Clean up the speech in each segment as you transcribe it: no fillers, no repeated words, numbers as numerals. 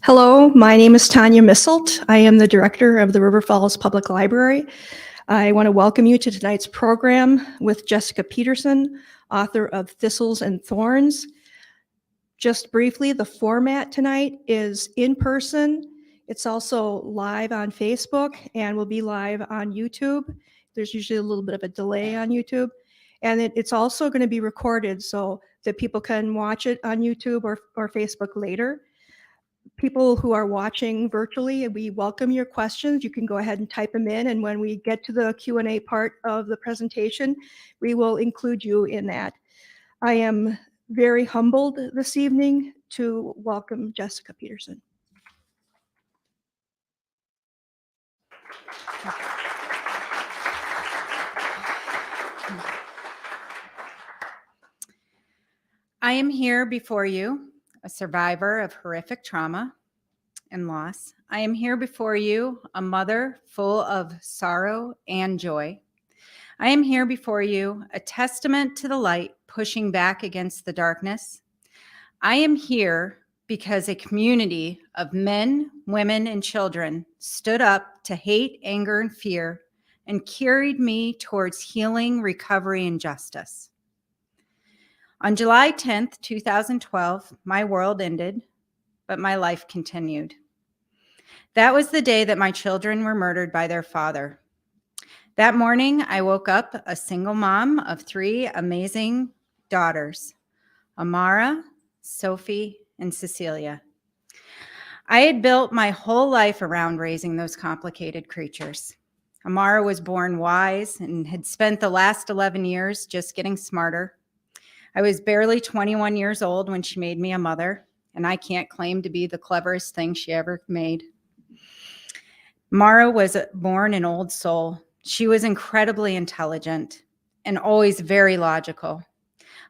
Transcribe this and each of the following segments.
Hello, my name is Tanya Misselt. I am the director of the River Falls Public Library. I want to welcome you to tonight's program with Jessica Peterson, author of Thistles and Thorns. Just briefly, the format tonight is in person. It's also live on Facebook and will be live on YouTube. There's usually a little bit of a delay on YouTube. And it's also going to be recorded so that people can watch it on YouTube or Facebook later. People who are watching virtually, we welcome your questions. You can go ahead and type them in, and when we get to the Q&A part of the presentation, we will include you in that. I am very humbled this evening to welcome Jessica Peterson. I am here before you, a survivor of horrific trauma and loss. I am here before you, a mother full of sorrow and joy. I am here before you, a testament to the light pushing back against the darkness. I am here because a community of men, women, and children stood up to hate, anger, and fear and carried me towards healing, recovery, and justice. On July 10th, 2012, my world ended, but my life continued. That was the day that my children were murdered by their father. That morning, I woke up a single mom of 3 amazing daughters, Amara, Sophie, and Cecilia. I had built my whole life around raising those complicated creatures. Amara was born wise and had spent the last 11 years just getting smarter. I was barely 21 years old when she made me a mother, and I can't claim to be the cleverest thing she ever made. Mara was born an old soul. She was incredibly intelligent and always very logical.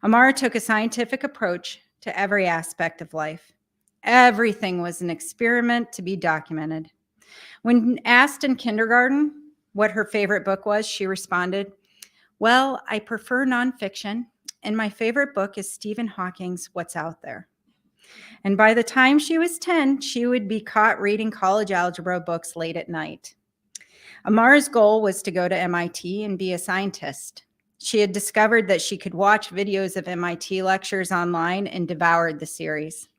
Amara took a scientific approach to every aspect of life. Everything was an experiment to be documented. When asked in kindergarten what her favorite book was, she responded, "Well, I prefer nonfiction, and my favorite book is Stephen Hawking's What's Out There." And by the time she was 10, she would be caught reading college algebra books late at night. Amara's goal was to go to MIT and be a scientist. She had discovered that she could watch videos of MIT lectures online and devoured the series.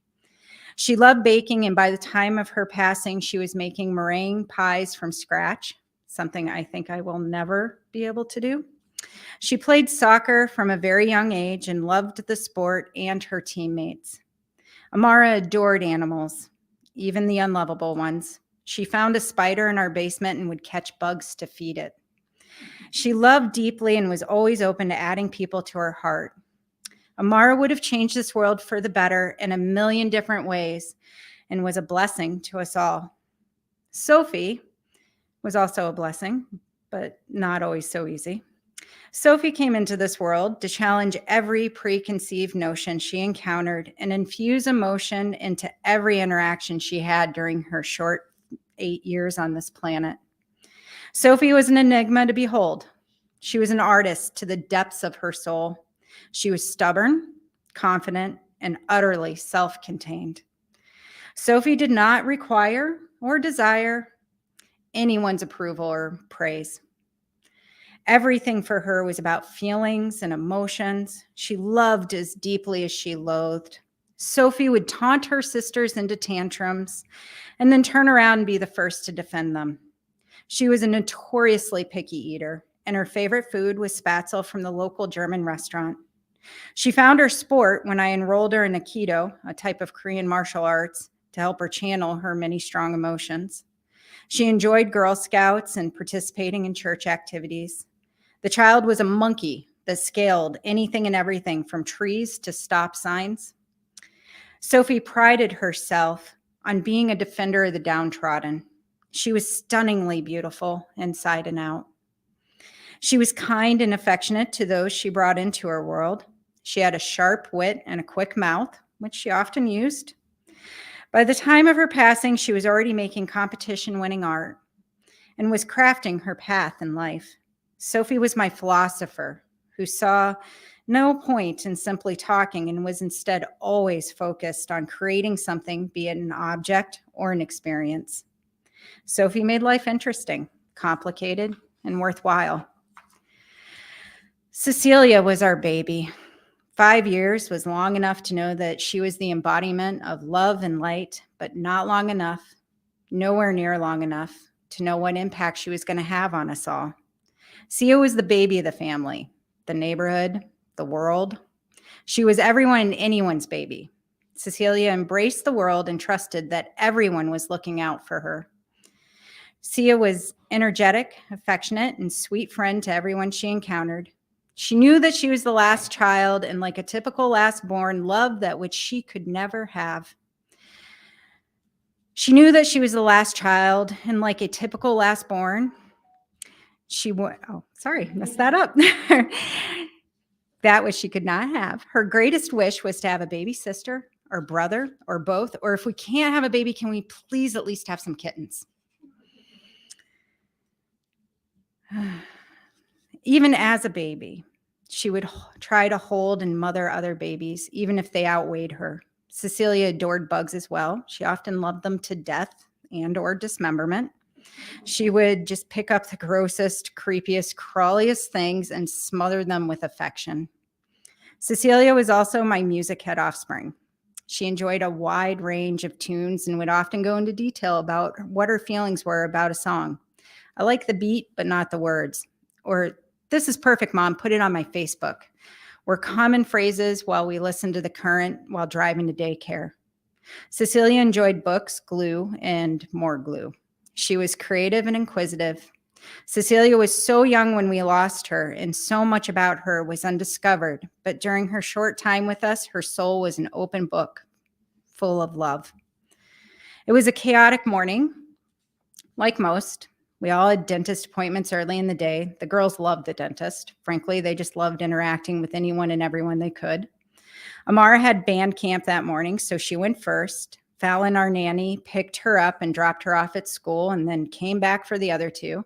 She loved baking, and by the time of her passing, she was making meringue pies from scratch, something I think I will never be able to do. She played soccer from a very young age and loved the sport and her teammates. Amara adored animals, even the unlovable ones. She found a spider in our basement and would catch bugs to feed it. She loved deeply and was always open to adding people to her heart. Amara would have changed this world for the better in a million different ways and was a blessing to us all. Sophie was also a blessing, but not always so easy. Sophie came into this world to challenge every preconceived notion she encountered and infuse emotion into every interaction she had during her short 8 years on this planet. Sophie was an enigma to behold. She was an artist to the depths of her soul. She was stubborn, confident, and utterly self-contained. Sophie did not require or desire anyone's approval or praise. Everything for her was about feelings and emotions. She loved as deeply as she loathed. Sophie would taunt her sisters into tantrums and then turn around and be the first to defend them. She was a notoriously picky eater, and her favorite food was spatzel from the local German restaurant. She found her sport when I enrolled her in Aikido, a type of Korean martial arts, to help her channel her many strong emotions. She enjoyed Girl Scouts and participating in church activities. The child was a monkey that scaled anything and everything from trees to stop signs. Sophie prided herself on being a defender of the downtrodden. She was stunningly beautiful inside and out. She was kind and affectionate to those she brought into her world. She had a sharp wit and a quick mouth, which she often used. By the time of her passing, she was already making competition-winning art and was crafting her path in life. Sophie was my philosopher who saw no point in simply talking, and was instead always focused on creating something, be it an object or an experience. Sophie made life interesting, complicated, and worthwhile. Cecilia was our baby. 5 years was long enough to know that she was the embodiment of love and light, but not long enough, nowhere near long enough, to know what impact she was going to have on us all. Cia was the baby of the family, the neighborhood, the world. She was everyone and anyone's baby. Cecilia embraced the world and trusted that everyone was looking out for her. Cia was energetic, affectionate, and sweet friend to everyone she encountered. She knew that she was the last child, and like a typical last born, loved that which she could never have. She knew that she was the last child, and like a typical last born, messed that up. That which she could not have. Her greatest wish was to have a baby sister or brother or both, or if we can't have a baby, can we please at least have some kittens? Even as a baby, she would try to hold and mother other babies, even if they outweighed her. Cecilia adored bugs as well. She often loved them to death and or dismemberment. She would just pick up the grossest, creepiest, crawliest things and smother them with affection. Cecilia was also my music head offspring. She enjoyed a wide range of tunes and would often go into detail about what her feelings were about a song. I like the beat, but not the words. Or, "This is perfect, Mom, put it on my Facebook," were common phrases while we listened to The Current while driving to daycare. Cecilia enjoyed books, glue, and more glue. She was creative and inquisitive. Cecilia was so young when we lost her, and so much about her was undiscovered, but during her short time with us, her soul was an open book, full of love. It was a chaotic morning, like most. We all had dentist appointments early in the day. The girls loved the dentist. Frankly, they just loved interacting with anyone and everyone they could. Amara had band camp that morning, so she went first. Fallon, our nanny, picked her up and dropped her off at school and then came back for the other two.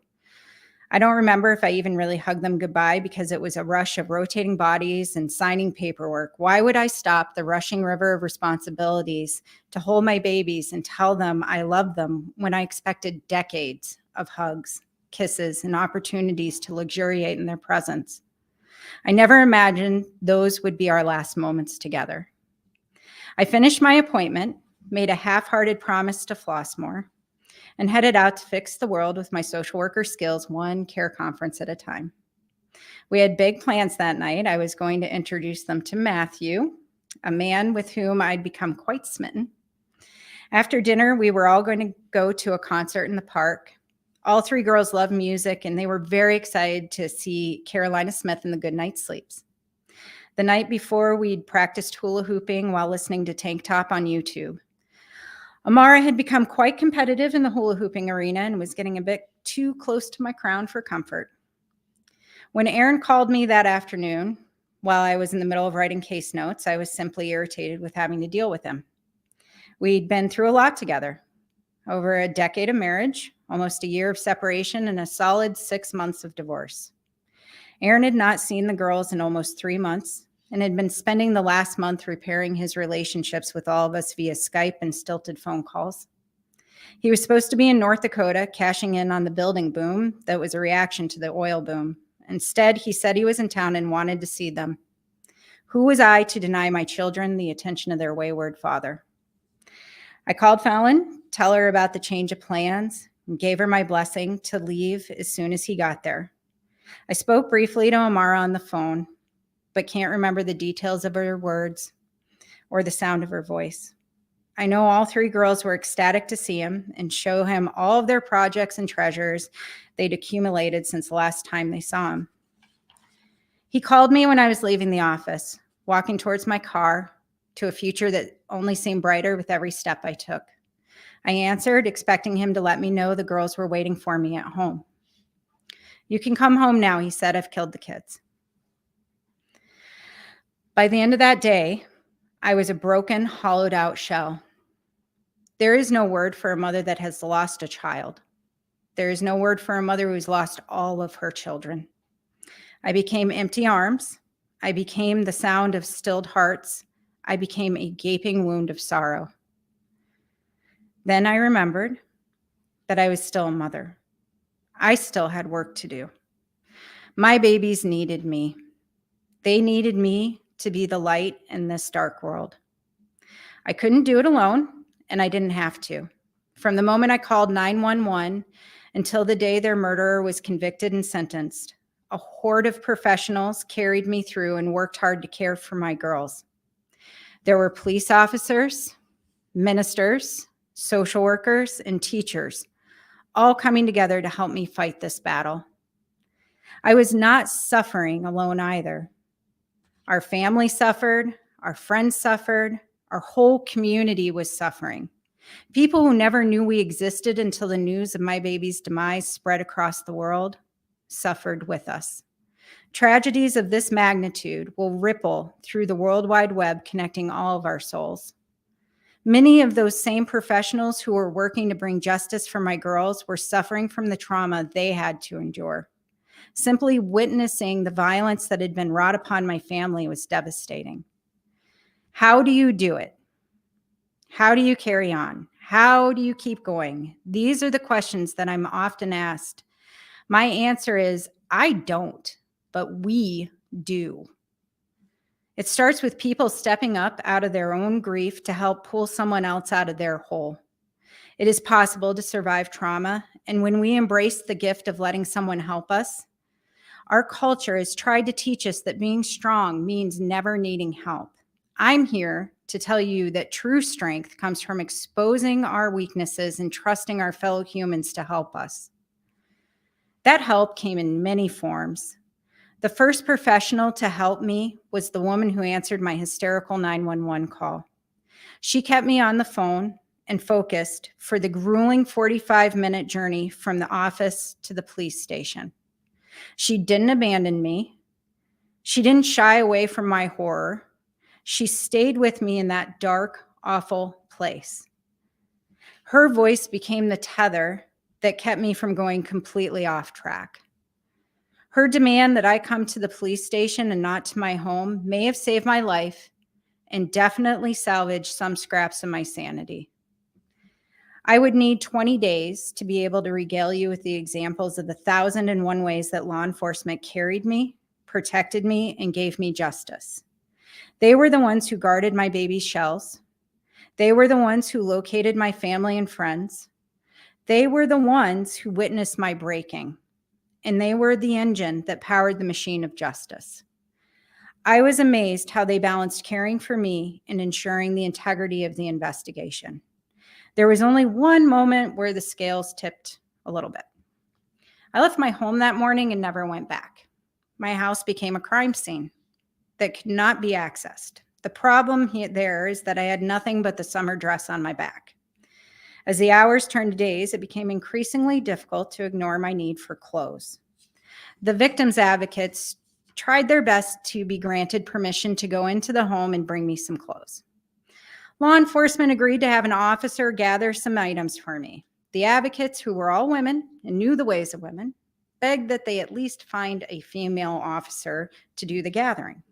I don't remember if I even really hugged them goodbye because it was a rush of rotating bodies and signing paperwork. Why would I stop the rushing river of responsibilities to hold my babies and tell them I love them when I expected decades of hugs, kisses, and opportunities to luxuriate in their presence? I never imagined those would be our last moments together. I finished my appointment, made a half-hearted promise to floss more, and headed out to fix the world with my social worker skills, one care conference at a time. We had big plans that night. I was going to introduce them to Matthew, a man with whom I'd become quite smitten. After dinner, we were all going to go to a concert in the park. All three girls love music, and they were very excited to see Carolina Smith and the Goodnight Sleeps. The night before, we'd practiced hula hooping while listening to Tank Top on YouTube. Amara had become quite competitive in the hula hooping arena and was getting a bit too close to my crown for comfort. When Aaron called me that afternoon, while I was in the middle of writing case notes, I was simply irritated with having to deal with him. We'd been through a lot together. Over a decade of marriage, almost a year of separation, and a solid 6 months of divorce. Aaron had not seen the girls in almost 3 months and had been spending the last month repairing his relationships with all of us via Skype and stilted phone calls. He was supposed to be in North Dakota cashing in on the building boom that was a reaction to the oil boom. Instead, he said he was in town and wanted to see them. Who was I to deny my children the attention of their wayward father? I called Fallon, tell her about the change of plans, and gave her my blessing to leave as soon as he got there. I spoke briefly to Amara on the phone, but can't remember the details of her words or the sound of her voice. I know all three girls were ecstatic to see him and show him all of their projects and treasures they'd accumulated since the last time they saw him. He called me when I was leaving the office, walking towards my car to a future that only seemed brighter with every step I took. I answered, expecting him to let me know the girls were waiting for me at home. "You can come home now," he said. "I've killed the kids." By the end of that day, I was a broken, hollowed out shell. There is no word for a mother that has lost a child. There is no word for a mother who's lost all of her children. I became empty arms, I became the sound of stilled hearts. I became a gaping wound of sorrow. Then I remembered that I was still a mother. I still had work to do. My babies needed me. They needed me to be the light in this dark world. I couldn't do it alone, and I didn't have to. From the moment I called 911 until the day their murderer was convicted and sentenced, a horde of professionals carried me through and worked hard to care for my girls. There were police officers, ministers, social workers, and teachers, all coming together to help me fight this battle. I was not suffering alone either. Our family suffered, our friends suffered, our whole community was suffering. People who never knew we existed until the news of my baby's demise spread across the world suffered with us. Tragedies of this magnitude will ripple through the World Wide Web, connecting all of our souls. Many of those same professionals who were working to bring justice for my girls were suffering from the trauma they had to endure. Simply witnessing the violence that had been wrought upon my family was devastating. How do you do it? How do you carry on? How do you keep going? These are the questions that I'm often asked. My answer is, I don't, but we do. It starts with people stepping up out of their own grief to help pull someone else out of their hole. It is possible to survive trauma, and when we embrace the gift of letting someone help us, our culture has tried to teach us that being strong means never needing help. I'm here to tell you that true strength comes from exposing our weaknesses and trusting our fellow humans to help us. That help came in many forms. The first professional to help me was the woman who answered my hysterical 911 call. She kept me on the phone and focused for the grueling 45-minute journey from the office to the police station. She didn't abandon me. She didn't shy away from my horror. She stayed with me in that dark, awful place. Her voice became the tether that kept me from going completely off track. Her demand that I come to the police station and not to my home may have saved my life and definitely salvaged some scraps of my sanity. I would need 20 days to be able to regale you with the examples of the 1,001 ways that law enforcement carried me, protected me, and gave me justice. They were the ones who guarded my baby's shells. They were the ones who located my family and friends. They were the ones who witnessed my breaking, and they were the engine that powered the machine of justice. I was amazed how they balanced caring for me and ensuring the integrity of the investigation. There was only one moment where the scales tipped a little bit. I left my home that morning and never went back. My house became a crime scene that could not be accessed. The problem there is that I had nothing but the summer dress on my back. As the hours turned to days, it became increasingly difficult to ignore my need for clothes. The victims' advocates tried their best to be granted permission to go into the home and bring me some clothes. Law enforcement agreed to have an officer gather some items for me. The advocates, who were all women and knew the ways of women, begged that they at least find a female officer to do the gathering.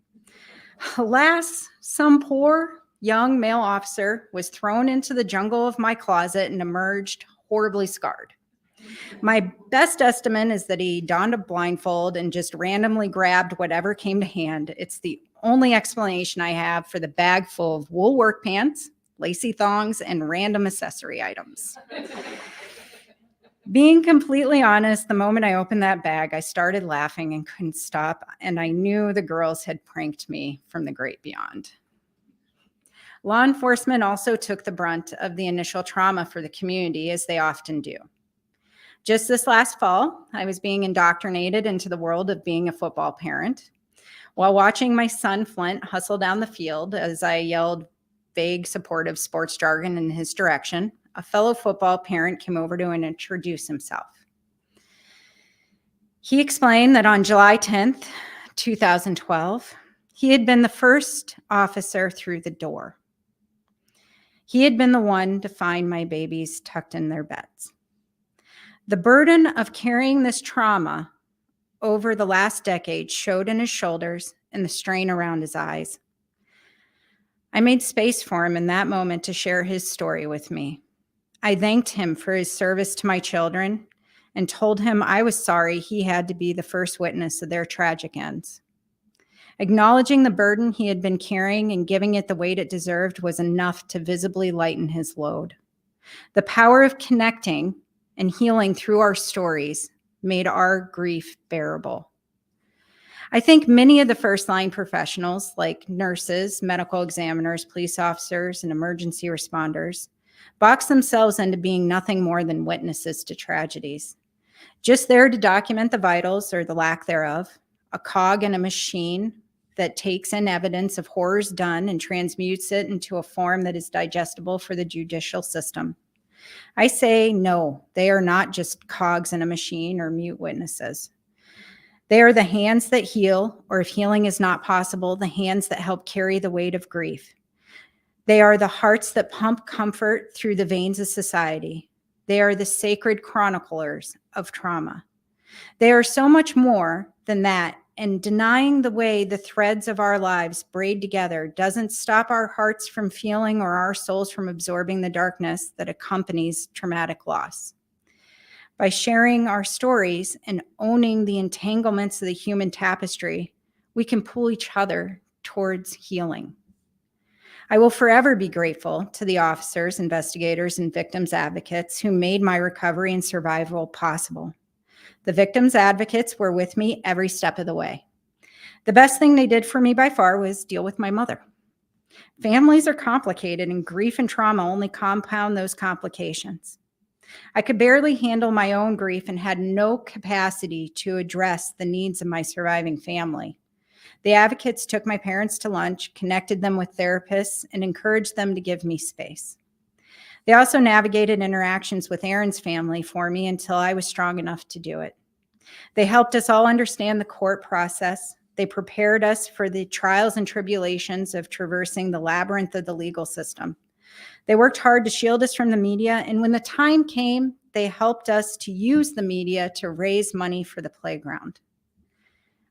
Alas, some poor young male officer was thrown into the jungle of my closet and emerged horribly scarred. My best estimate is that he donned a blindfold and just randomly grabbed whatever came to hand. It's the only explanation I have for the bag full of wool work pants, lacy thongs, and random accessory items. Being completely honest, the moment I opened that bag, I started laughing and couldn't stop, and I knew the girls had pranked me from the great beyond. Law enforcement also took the brunt of the initial trauma for the community, as they often do. Just this last fall, I was being indoctrinated into the world of being a football parent. While watching my son Flint hustle down the field as I yelled vague supportive sports jargon in his direction, a fellow football parent came over to introduce himself. He explained that on July 10th, 2012, he had been the first officer through the door. He had been the one to find my babies tucked in their beds. The burden of carrying this trauma over the last decade showed in his shoulders and the strain around his eyes. I made space for him in that moment to share his story with me. I thanked him for his service to my children and told him I was sorry he had to be the first witness of their tragic ends. Acknowledging the burden he had been carrying and giving it the weight it deserved was enough to visibly lighten his load. The power of connecting and healing through our stories made our grief bearable. I think many of the first-line professionals, like nurses, medical examiners, police officers, and emergency responders, box themselves into being nothing more than witnesses to tragedies, just there to document the vitals or the lack thereof, a cog in a machine that takes in evidence of horrors done and transmutes it into a form that is digestible for the judicial system. I say no, they are not just cogs in a machine or mute witnesses. They are the hands that heal, or if healing is not possible, the hands that help carry the weight of grief. They are the hearts that pump comfort through the veins of society. They are the sacred chroniclers of trauma. They are so much more than that, and denying the way the threads of our lives braid together doesn't stop our hearts from feeling or our souls from absorbing the darkness that accompanies traumatic loss. By sharing our stories and owning the entanglements of the human tapestry, we can pull each other towards healing. I will forever be grateful to the officers, investigators, and victims advocates who made my recovery and survival possible. The victims advocates were with me every step of the way. The best thing they did for me by far was deal with my mother. Families are complicated, and grief and trauma only compound those complications. I could barely handle my own grief and had no capacity to address the needs of my surviving family. The advocates took my parents to lunch, connected them with therapists, and encouraged them to give me space. They also navigated interactions with Aaron's family for me until I was strong enough to do it. They helped us all understand the court process. They prepared us for the trials and tribulations of traversing the labyrinth of the legal system. They worked hard to shield us from the media, and when the time came, they helped us to use the media to raise money for the playground.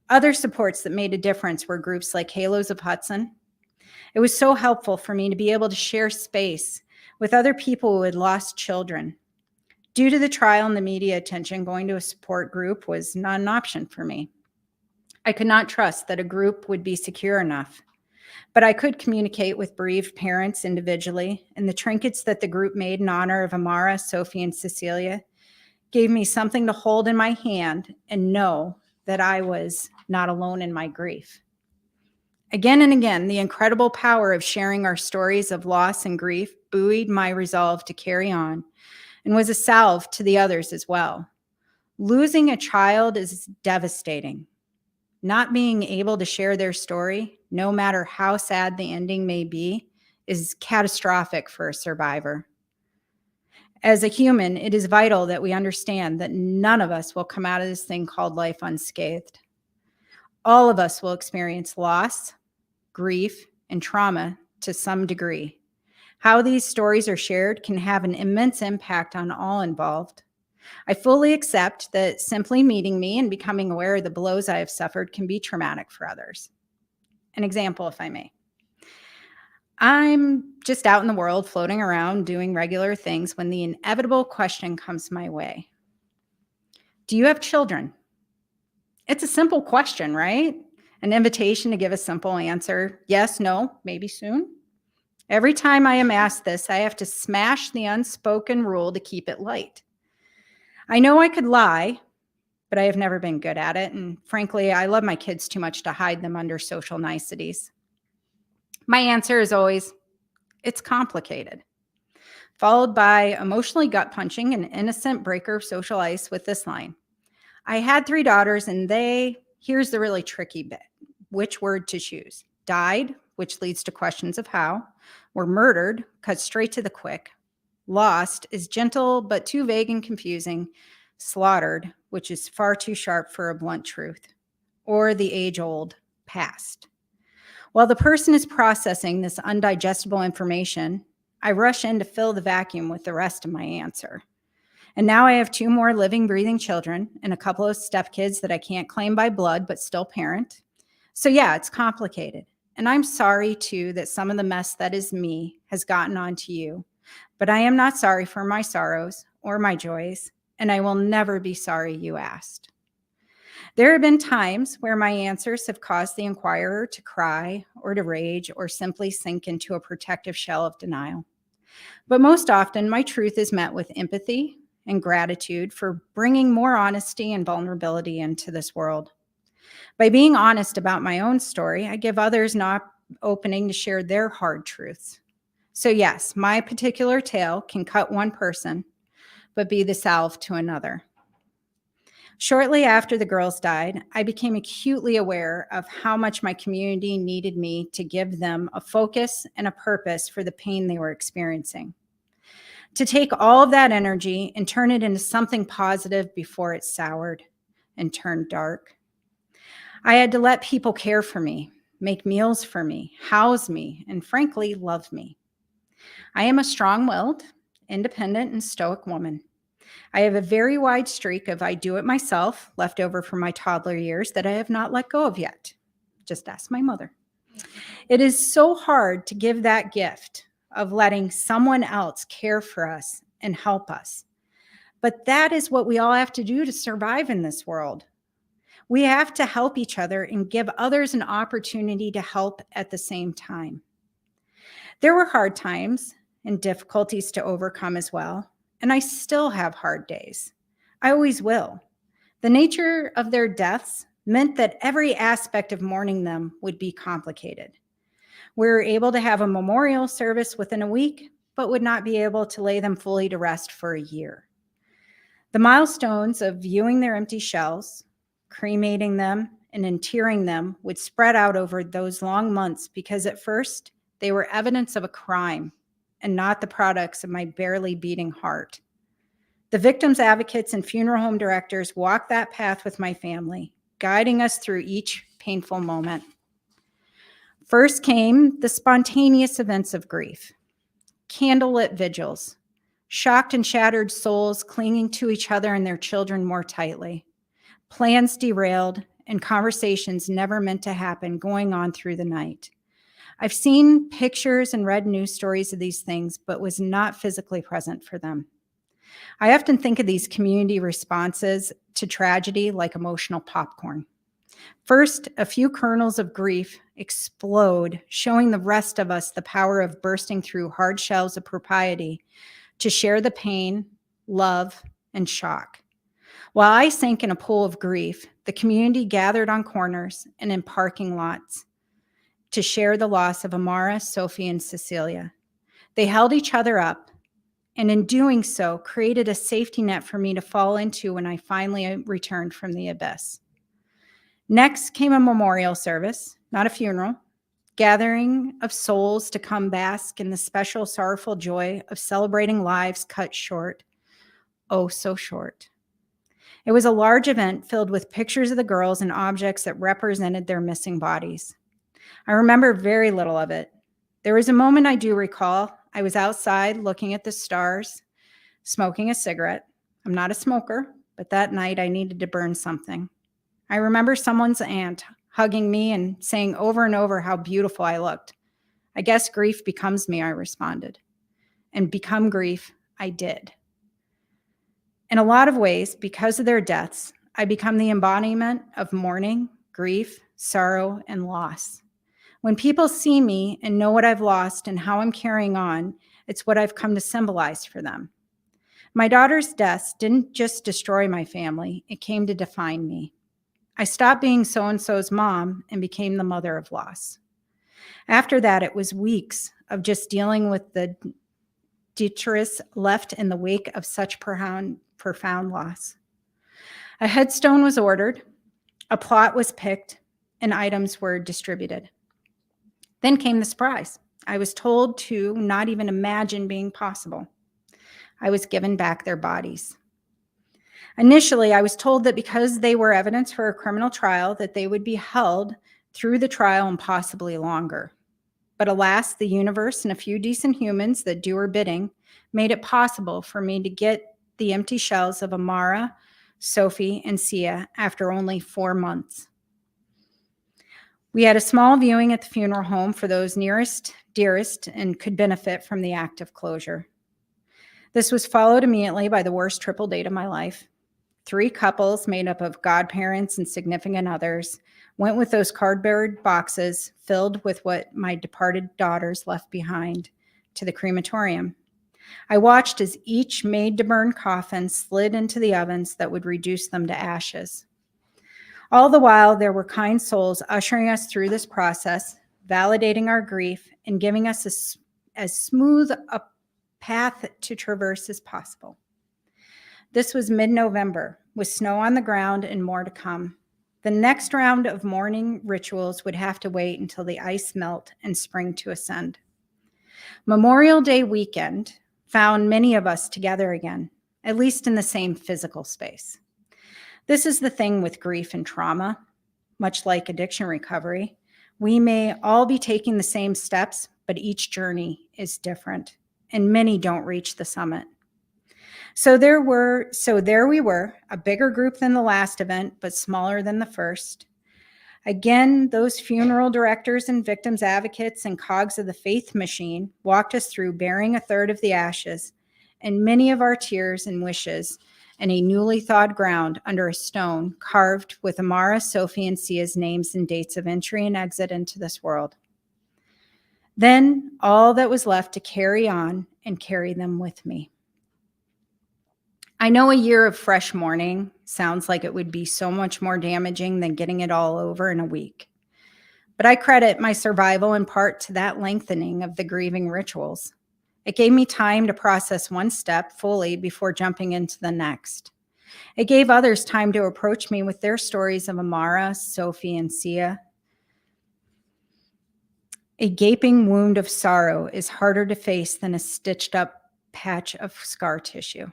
Other supports that made a difference were groups like Halos of Hudson. It was so helpful for me to be able to share space with other people who had lost children. Due to the trial and the media attention, going to a support group was not an option for me. I could not trust that a group would be secure enough, but I could communicate with bereaved parents individually, and the trinkets that the group made in honor of Amara, Sophie, and Cecilia gave me something to hold in my hand and know that I was not alone in my grief. Again and again, the incredible power of sharing our stories of loss and grief buoyed my resolve to carry on and was a salve to the others as well. Losing a child is devastating. Not being able to share their story, no matter how sad the ending may be, is catastrophic for a survivor. As a human, it is vital that we understand that none of us will come out of this thing called life unscathed. All of us will experience loss, grief, and trauma to some degree. How these stories are shared can have an immense impact on all involved. I fully accept that simply meeting me and becoming aware of the blows I have suffered can be traumatic for others. An example, if I may. I'm just out in the world, floating around, doing regular things when the inevitable question comes my way. Do you have children? It's a simple question, right? An invitation to give a simple answer. Yes, no, maybe soon. Every time I am asked this, I have to smash the unspoken rule to keep it light. I know I could lie, but I have never been good at it. And frankly, I love my kids too much to hide them under social niceties. My answer is always, it's complicated, followed by emotionally gut-punching an innocent breaker of social ice with this line. I had 3 daughters, and here's the really tricky bit, which word to choose. Died, which leads to questions of how, were murdered, cut straight to the quick. Lost is gentle but too vague and confusing. Slaughtered, which is far too sharp for a blunt truth. Or the age-old past. While the person is processing this undigestible information, I rush in to fill the vacuum with the rest of my answer. And now I have 2 more living, breathing children and a couple of stepkids that I can't claim by blood but still parent. So yeah, it's complicated. And I'm sorry too that some of the mess that is me has gotten onto you. But I am not sorry for my sorrows or my joys, and I will never be sorry you asked. There have been times where my answers have caused the inquirer to cry or to rage or simply sink into a protective shell of denial. But most often, my truth is met with empathy and gratitude for bringing more honesty and vulnerability into this world. By being honest about my own story, I give others an opening to share their hard truths. So yes, my particular tale can cut one person, but be the salve to another. Shortly after the girls died, I became acutely aware of how much my community needed me to give them a focus and a purpose for the pain they were experiencing. To take all of that energy and turn it into something positive before it soured and turned dark. I had to let people care for me, make meals for me, house me, and frankly, love me. I am a strong-willed, independent, and stoic woman. I have a very wide streak of I do it myself, left over from my toddler years that I have not let go of yet. Just ask my mother. It is so hard to give that gift of letting someone else care for us and help us. But that is what we all have to do to survive in this world. We have to help each other and give others an opportunity to help at the same time. There were hard times and difficulties to overcome as well, and I still have hard days. I always will. The nature of their deaths meant that every aspect of mourning them would be complicated. We were able to have a memorial service within a week, but would not be able to lay them fully to rest for a year. The milestones of viewing their empty shells, cremating them, and interring them would spread out over those long months because at first they were evidence of a crime and not the products of my barely beating heart. The victims' advocates and funeral home directors walked that path with my family, guiding us through each painful moment. First came the spontaneous events of grief, candlelit vigils, shocked and shattered souls clinging to each other and their children more tightly, plans derailed, and conversations never meant to happen going on through the night. I've seen pictures and read news stories of these things, but was not physically present for them. I often think of these community responses to tragedy like emotional popcorn. First, a few kernels of grief explode, showing the rest of us the power of bursting through hard shells of propriety to share the pain, love, and shock. While I sank in a pool of grief, the community gathered on corners and in parking lots to share the loss of Amara, Sophie, and Cecilia. They held each other up, and in doing so, created a safety net for me to fall into when I finally returned from the abyss. Next came a memorial service, not a funeral, gathering of souls to come bask in the special sorrowful joy of celebrating lives cut short, oh so short. It was a large event filled with pictures of the girls and objects that represented their missing bodies. I remember very little of it. There was a moment I do recall. I was outside looking at the stars, smoking a cigarette. I'm not a smoker, but that night I needed to burn something. I remember someone's aunt hugging me and saying over and over how beautiful I looked. I guess grief becomes me, I responded. And become grief, I did. In a lot of ways, because of their deaths, I become the embodiment of mourning, grief, sorrow, and loss. When people see me and know what I've lost and how I'm carrying on, it's what I've come to symbolize for them. My daughter's deaths didn't just destroy my family, it came to define me. I stopped being so-and-so's mom and became the mother of loss. After that, it was weeks of just dealing with the detritus left in the wake of such profound loss. A headstone was ordered, a plot was picked, and items were distributed. Then came the surprise. I was told to not even imagine being possible. I was given back their bodies. Initially, I was told that because they were evidence for a criminal trial, that they would be held through the trial and possibly longer. But alas, the universe and a few decent humans that do her bidding made it possible for me to get the empty shells of Amara, Sophie, and Sia after only 4 months. We had a small viewing at the funeral home for those nearest, dearest, and could benefit from the act of closure. This was followed immediately by the worst triple date of my life. 3 couples made up of godparents and significant others went with those cardboard boxes filled with what my departed daughters left behind to the crematorium. I watched as each made-to-burn coffin slid into the ovens that would reduce them to ashes. All the while, there were kind souls ushering us through this process, validating our grief, and giving us as smooth a path to traverse as possible. This was mid-November, with snow on the ground and more to come. The next round of mourning rituals would have to wait until the ice melt and spring to ascend. Memorial Day weekend found many of us together again, at least in the same physical space. This is the thing with grief and trauma, much like addiction recovery. We may all be taking the same steps, but each journey is different, and many don't reach the summit. So there we were, a bigger group than the last event, but smaller than the first. Again, those funeral directors and victims advocates and cogs of the faith machine walked us through bearing a third of the ashes and many of our tears and wishes and a newly thawed ground under a stone carved with Amara, Sophie, and Sia's names and dates of entry and exit into this world. Then all that was left to carry on and carry them with me. I know a year of fresh mourning sounds like it would be so much more damaging than getting it all over in a week. But I credit my survival in part to that lengthening of the grieving rituals. It gave me time to process one step fully before jumping into the next. It gave others time to approach me with their stories of Amara, Sophie, and Sia. A gaping wound of sorrow is harder to face than a stitched up patch of scar tissue.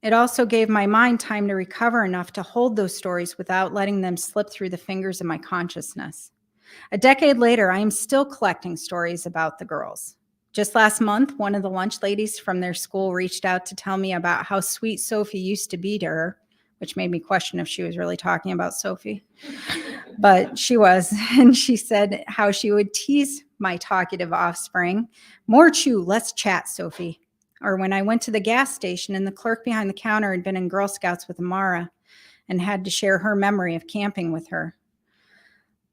It also gave my mind time to recover enough to hold those stories without letting them slip through the fingers of my consciousness. A decade later, I am still collecting stories about the girls. Just last month, one of the lunch ladies from their school reached out to tell me about how sweet Sophie used to be to her, which made me question if she was really talking about Sophie. But she was, and she said how she would tease my talkative offspring. More chew, less chat, Sophie. Or when I went to the gas station and the clerk behind the counter had been in Girl Scouts with Amara and had to share her memory of camping with her.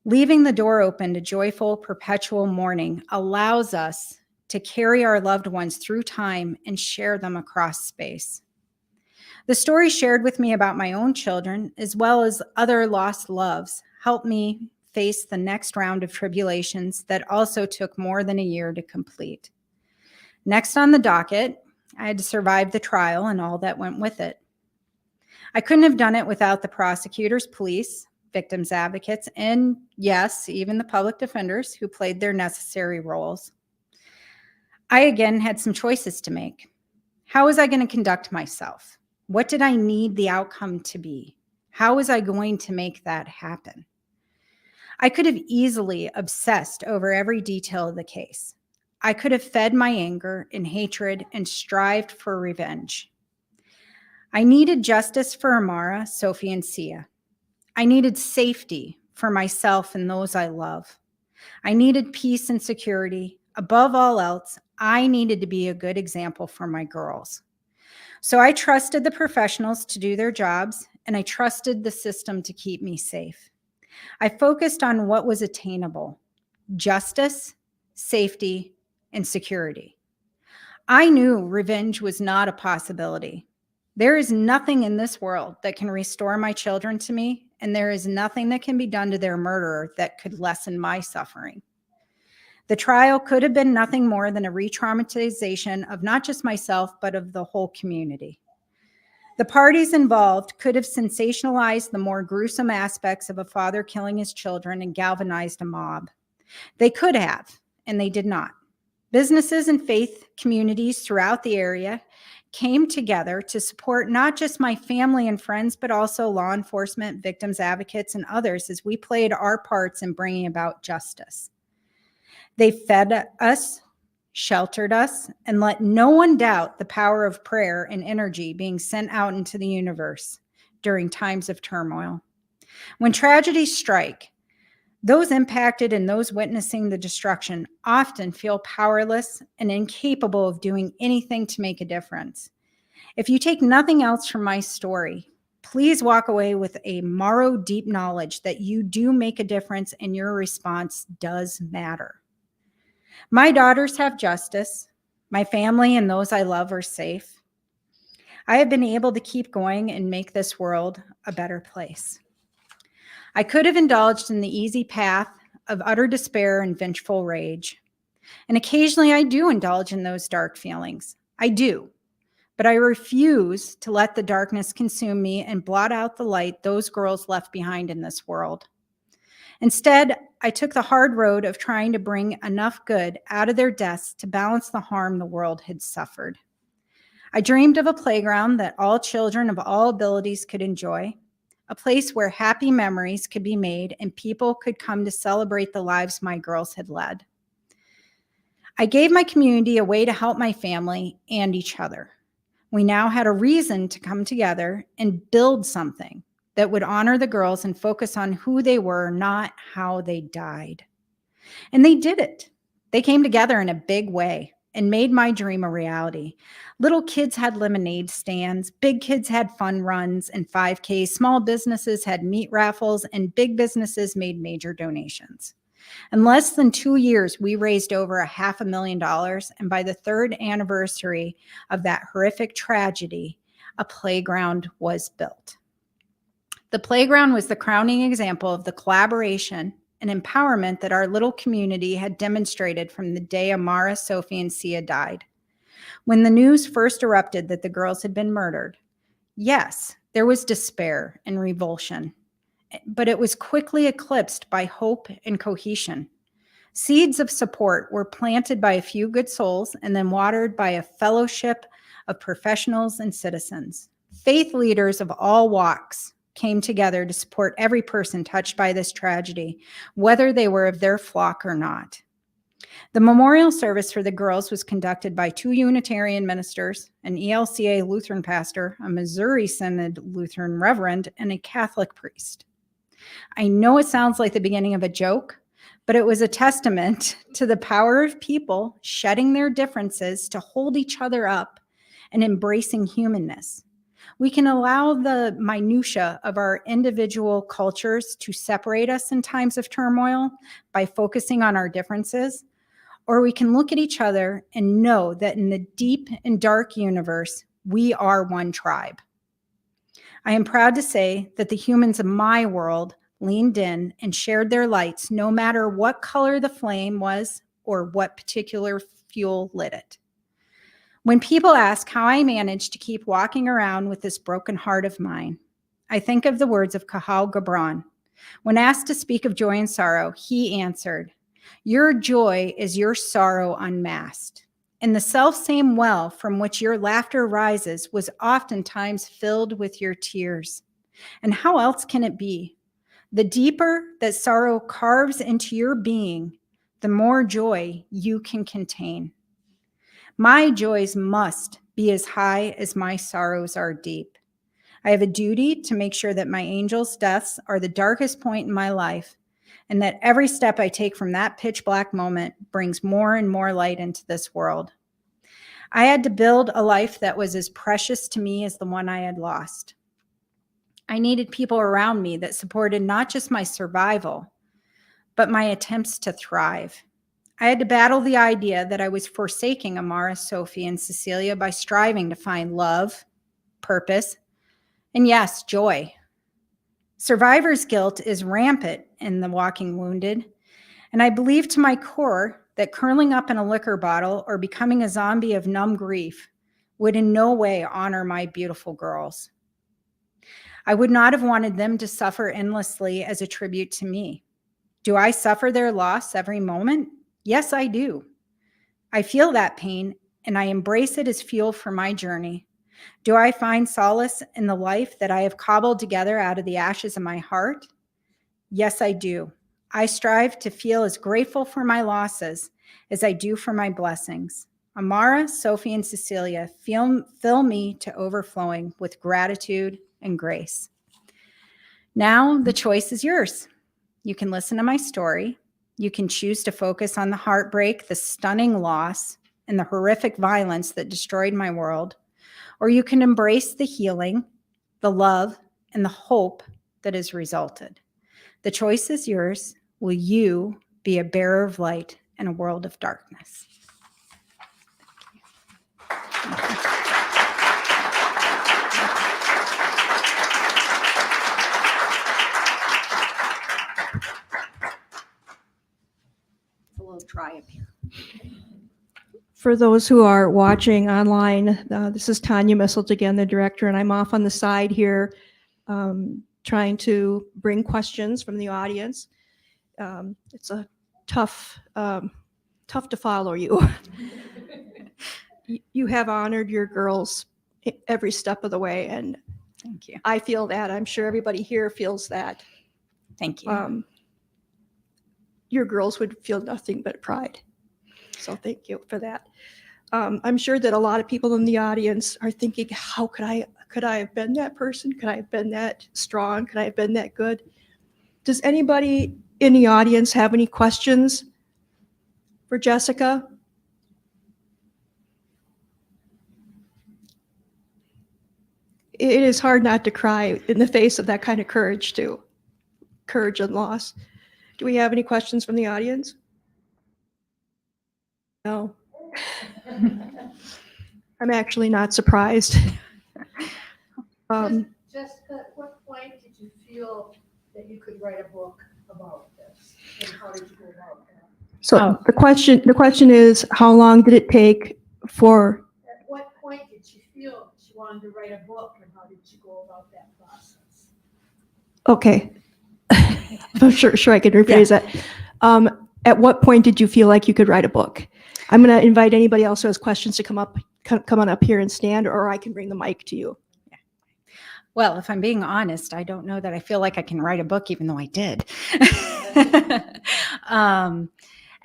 Leaving the door open to joyful, perpetual mourning allows us to carry our loved ones through time and share them across space. The stories shared with me about my own children, as well as other lost loves, helped me face the next round of tribulations that also took more than a year to complete. Next on the docket, I had to survive the trial and all that went with it. I couldn't have done it without the prosecutors, police, victims advocates, and yes, even the public defenders who played their necessary roles. I again had some choices to make. How was I going to conduct myself? What did I need the outcome to be? How was I going to make that happen? I could have easily obsessed over every detail of the case. I could have fed my anger and hatred and strived for revenge. I needed justice for Amara, Sophie, and Sia. I needed safety for myself and those I love. I needed peace and security. Above all else, I needed to be a good example for my girls. So I trusted the professionals to do their jobs, and I trusted the system to keep me safe. I focused on what was attainable: justice, safety, and security. I knew revenge was not a possibility. There is nothing in this world that can restore my children to me, and there is nothing that can be done to their murderer that could lessen my suffering. The trial could have been nothing more than a re-traumatization of not just myself, but of the whole community. The parties involved could have sensationalized the more gruesome aspects of a father killing his children and galvanized a mob. They could have, and they did not. Businesses and faith communities throughout the area came together to support not just my family and friends, but also law enforcement, victims advocates, and others as we played our parts in bringing about justice. They fed us, sheltered us, and let no one doubt the power of prayer and energy being sent out into the universe during times of turmoil. When tragedies strike, Those impacted and those witnessing the destruction often feel powerless and incapable of doing anything to make a difference. If you take nothing else from my story, please walk away with a marrow deep knowledge that you do make a difference and your response does matter. My daughters have justice. My family and those I love are safe. I have been able to keep going and make this world a better place. I could have indulged in the easy path of utter despair and vengeful rage. And occasionally I do indulge in those dark feelings. I do. But I refuse to let the darkness consume me and blot out the light those girls left behind in this world. Instead, I took the hard road of trying to bring enough good out of their deaths to balance the harm the world had suffered. I dreamed of a playground that all children of all abilities could enjoy, a place where happy memories could be made and people could come to celebrate the lives my girls had led. I gave my community a way to help my family and each other. We now had a reason to come together and build something that would honor the girls and focus on who they were, not how they died. And they did it. They came together in a big way and made my dream a reality. Little kids had lemonade stands, big kids had fun runs and 5Ks, small businesses had meat raffles, and big businesses made major donations. In less than 2 years, we raised over $500,000, and by the third anniversary of that horrific tragedy, a playground was built. The playground was the crowning example of the collaboration and empowerment that our little community had demonstrated from the day Amara, Sophie, and Sia died. When the news first erupted that the girls had been murdered, yes, there was despair and revulsion, but it was quickly eclipsed by hope and cohesion. Seeds of support were planted by a few good souls and then watered by a fellowship of professionals and citizens. Faith leaders of all walks came together to support every person touched by this tragedy, whether they were of their flock or not. The memorial service for the girls was conducted by 2 Unitarian ministers, an ELCA Lutheran pastor, a Missouri Synod Lutheran reverend, and a Catholic priest. I know it sounds like the beginning of a joke, but it was a testament to the power of people shedding their differences to hold each other up and embracing humanness. We can allow the minutia of our individual cultures to separate us in times of turmoil by focusing on our differences, or we can look at each other and know that in the deep and dark universe, we are one tribe. I am proud to say that the humans of my world leaned in and shared their lights, no matter what color the flame was or what particular fuel lit it. When people ask how I managed to keep walking around with this broken heart of mine, I think of the words of Kahal Gibran. When asked to speak of joy and sorrow, he answered, "Your joy is your sorrow unmasked. And the selfsame well from which your laughter rises was oftentimes filled with your tears. And how else can it be? The deeper that sorrow carves into your being, the more joy you can contain. My joys must be as high as my sorrows are deep. I have a duty to make sure that my angels' deaths are the darkest point in my life, and that every step I take from that pitch black moment brings more and more light into this world. I had to build a life that was as precious to me as the one I had lost. I needed people around me that supported not just my survival, but my attempts to thrive. I had to battle the idea that I was forsaking Amara, Sophie, and Cecilia by striving to find love, purpose, and yes, joy. Survivor's guilt is rampant in the walking wounded, and I believe to my core that curling up in a liquor bottle or becoming a zombie of numb grief would in no way honor my beautiful girls. I would not have wanted them to suffer endlessly as a tribute to me. Do I suffer their loss every moment? Yes, I do. I feel that pain and I embrace it as fuel for my journey. Do I find solace in the life that I have cobbled together out of the ashes of my heart? Yes, I do. I strive to feel as grateful for my losses as I do for my blessings. Amara, Sophie, and Cecilia fill me to overflowing with gratitude and grace. Now the choice is yours. You can listen to my story. You can choose to focus on the heartbreak, the stunning loss, and the horrific violence that destroyed my world. Or you can embrace the healing, the love, and the hope that has resulted. The choice is yours. Will you be a bearer of light in a world of darkness? It's a little dry up here. For those who are watching online, this is Tanya Misselt again, the director, and I'm off on the side here trying to bring questions from the audience. It's a tough to follow you. You have honored your girls every step of the way, and Thank you. I feel that. I'm sure everybody here feels that. Thank you. Your girls would feel nothing but pride. So thank you for that. I'm sure that a lot of people in the audience are thinking, how could I have been that person? Could I have been that strong? Could I have been that good? Does anybody in the audience have any questions for Jessica? It is hard not to cry in the face of that kind of courage too. Courage and loss. Do we have any questions from the audience? No. I'm actually not surprised. Jessica, at what point did you feel that you could write a book about this? And how did you go about that? So the question is, how long did it take for? At what point did you feel that you wanted to write a book, and how did you go about that process? Okay, I'm sure I could rephrase that. At what point did you feel like you could write a book? I'm going to invite anybody else who has questions to come on up here and stand, or I can bring the mic to you. Well, if I'm being honest, I don't know that I feel like I can write a book, even though I did.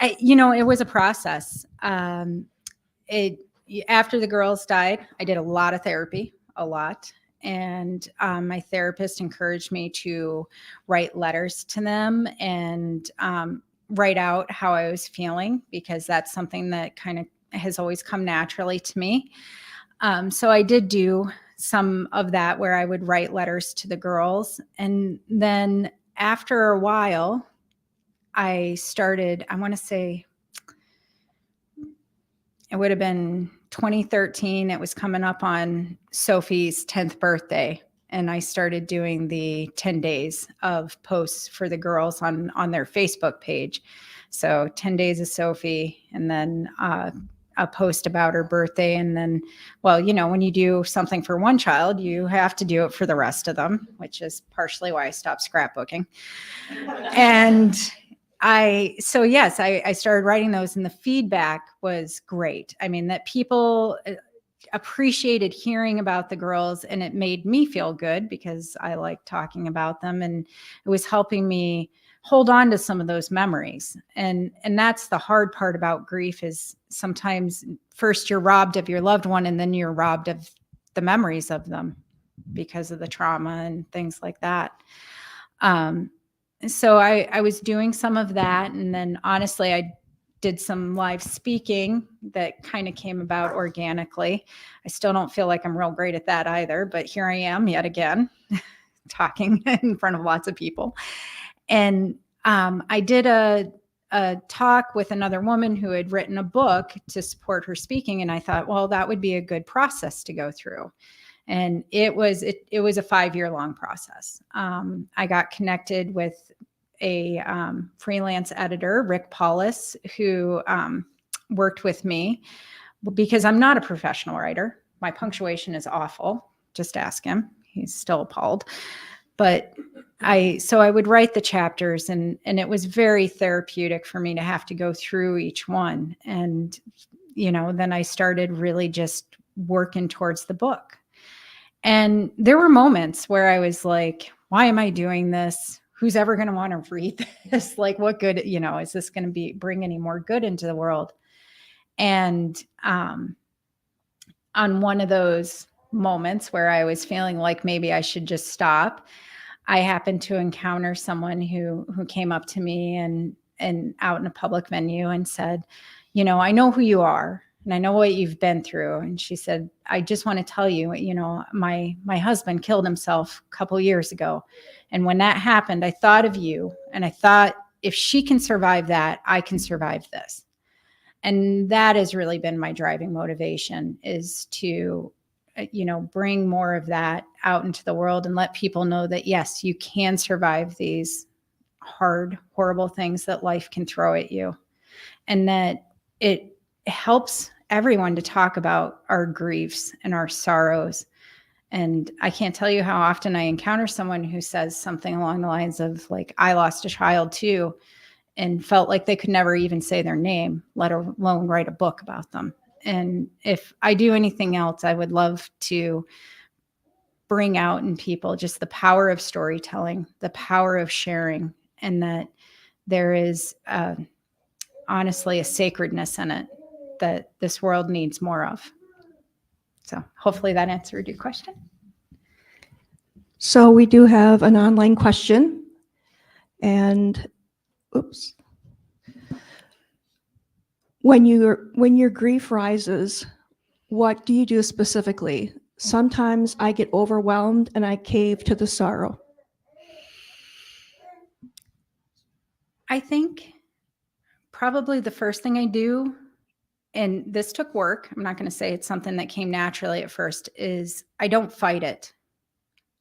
It was a process. After the girls died, I did a lot of therapy, a lot. And my therapist encouraged me to write letters to them and write out how I was feeling, because that's something that kind of has always come naturally to me. So I did do some of that where I would write letters to the girls. And then after a while, I started, I want to say it would have been 2013. It was coming up on Sophie's 10th birthday. And I started doing the 10 days of posts for the girls on their Facebook page. So 10 days of Sophie, and then a post about her birthday. And then, well, when you do something for one child, you have to do it for the rest of them, which is partially why I stopped scrapbooking. And I started writing those, and the feedback was great. I mean, that people appreciated hearing about the girls, and it made me feel good because I like talking about them, and it was helping me hold on to some of those memories. And that's the hard part about grief, is sometimes first you're robbed of your loved one, and then you're robbed of the memories of them because of the trauma and things like that. So I was doing some of that. And then honestly, I did some live speaking that kind of came about organically. I still don't feel like I'm real great at that either, but here I am yet again, talking in front of lots of people. And I did a talk with another woman who had written a book to support her speaking. And I thought, well, that would be a good process to go through. And it was a 5-year long process. I got connected with a freelance editor, Rick Paulus, who worked with me because I'm not a professional writer. My punctuation is awful. Just ask him. He's still appalled. But I would write the chapters, and it was very therapeutic for me to have to go through each one. And, then I started really just working towards the book. And there were moments where I was like, why am I doing this? Who's ever going to want to read this? Like, what good, is this going to bring any more good into the world? And on one of those moments where I was feeling like maybe I should just stop, I happened to encounter someone who came up to me and out in a public venue and said, you know, I know who you are and I know what you've been through. And she said, I just want to tell you, you know, my husband killed himself a couple years ago. And when that happened, I thought of you and I thought, if she can survive that, I can survive this. And that has really been my driving motivation, is to, you know, bring more of that out into the world and let people know that, yes, you can survive these hard, horrible things that life can throw at you. And that it helps everyone to talk about our griefs and our sorrows. And I can't tell you how often I encounter someone who says something along the lines of, like, I lost a child too, and felt like they could never even say their name, let alone write a book about them. And if I do anything else, I would love to bring out in people just the power of storytelling, the power of sharing, and that there is honestly a sacredness in it that this world needs more of. So hopefully that answered your question. So we do have an online question, and oops. When your grief rises, what do you do specifically? Sometimes I get overwhelmed and I cave to the sorrow. I think probably the first thing I do, and this took work, I'm not going to say it's something that came naturally at first, is I don't fight it.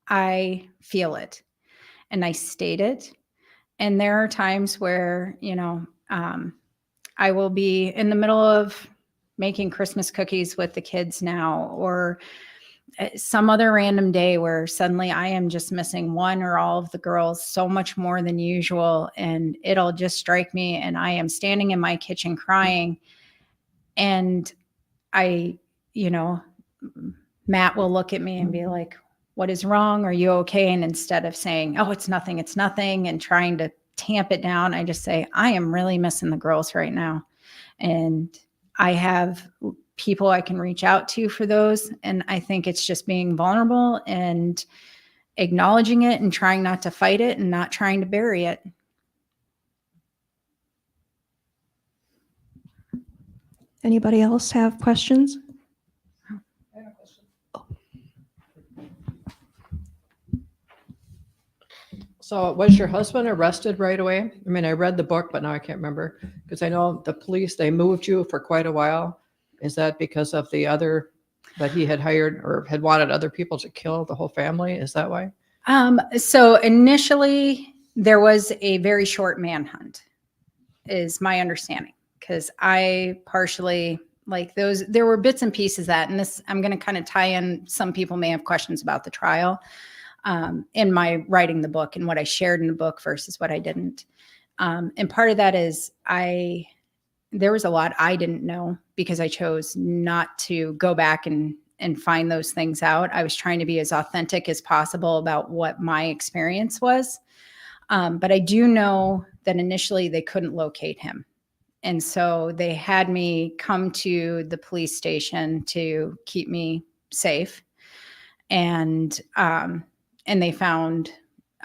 I feel it and I state it. And there are times where, you know, I will be in the middle of making Christmas cookies with the kids now, or some other random day where suddenly I am just missing one or all of the girls so much more than usual. And it'll just strike me. And I am standing in my kitchen crying. And I, you know, Matt will look at me and be like, what is wrong? Are you okay? And instead of saying, oh, it's nothing, and trying to tamp it down, I just say, I am really missing the girls right now. And I have people I can reach out to for those. And I think it's just being vulnerable and acknowledging it and trying not to fight it and not trying to bury it. Anybody else have questions? I have a question. So was your husband arrested right away? I mean, I read the book, but now I can't remember, because I know the police, they moved you for quite a while. Is that because of the other that he had hired or had wanted other people to kill the whole family? Is that why? So initially there was a very short manhunt, is my understanding, because I partially, like, those, there were bits and pieces that, and this, I'm going to kind of tie in, some people may have questions about the trial in my writing the book and what I shared in the book versus what I didn't. And part of that is there was a lot I didn't know because I chose not to go back and find those things out. I was trying to be as authentic as possible about what my experience was. But I do know that initially they couldn't locate him. And so they had me come to the police station to keep me safe. And they found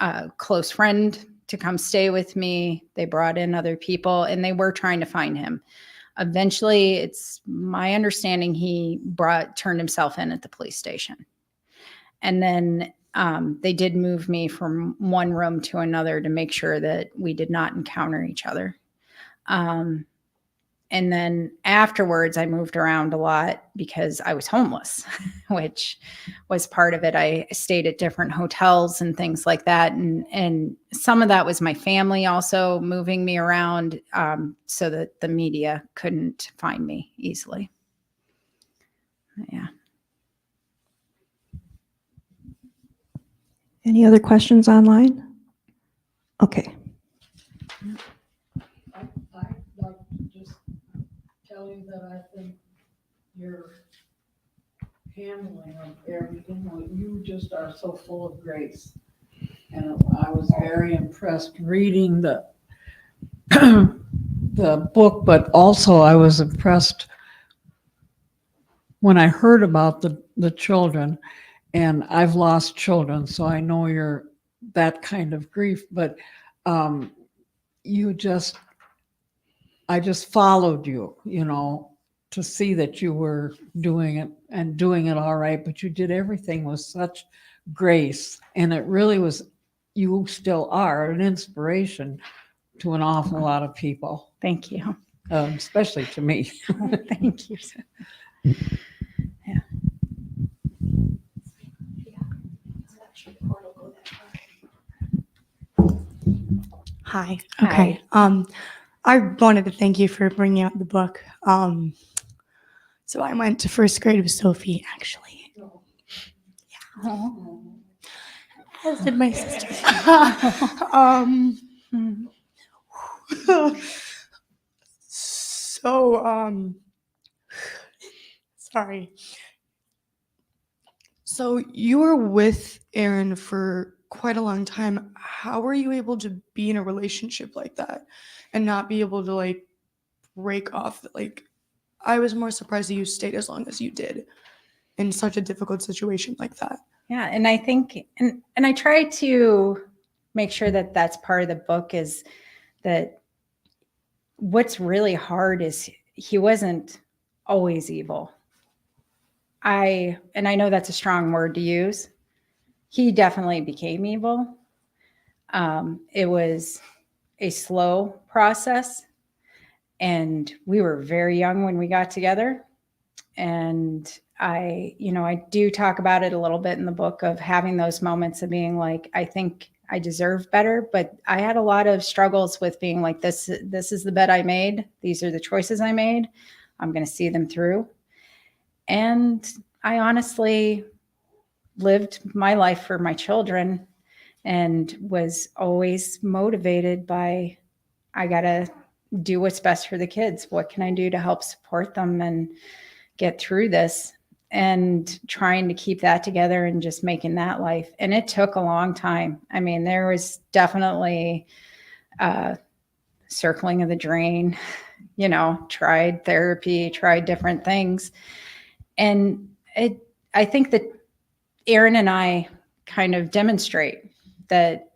a close friend to come stay with me. They brought in other people and they were trying to find him. Eventually, it's my understanding he turned himself in at the police station. And then they did move me from one room to another to make sure that we did not encounter each other. And then afterwards, I moved around a lot because I was homeless, which was part of it. I stayed at different hotels and things like that. And some of that was my family also moving me around so that the media couldn't find me easily. Yeah. Any other questions online? Okay. I'd like to just tell you that I think your handling of everything, you just are so full of grace. And I was very impressed reading the book, but also I was impressed when I heard about the children. And I've lost children, so I know that kind of grief, but you just, I just followed you, you know, to see that you were doing it and doing it all right, but you did everything with such grace. And it really was, you still are an inspiration to an awful lot of people, Thank you. especially to me. Thank you. Hi. Hi. Okay. I wanted to thank you for bringing out the book. So I went to first grade with Sophie, actually, as did my sister. So, sorry. So you were with Aaron for quite a long time. How were you able to be in a relationship like that and not be able to like break off? Like, I was more surprised that you stayed as long as you did in such a difficult situation like that. Yeah, and I think, and I try to make sure that that's part of the book, is that what's really hard is he wasn't always evil. And I know that's a strong word to use. He definitely became evil. It was a slow process, and we were very young when we got together. And I do talk about it a little bit in the book, of having those moments of being like, I think I deserve better. But I had a lot of struggles with being like, this is the bed I made. These are the choices I made. I'm going to see them through. And I honestly lived my life for my children and was always motivated by, I got to do what's best for the kids. What can I do to help support them and get through this? And trying to keep that together and just making that life. And it took a long time. I mean, there was definitely circling of the drain, tried therapy, tried different things. And I think that Aaron and I kind of demonstrate that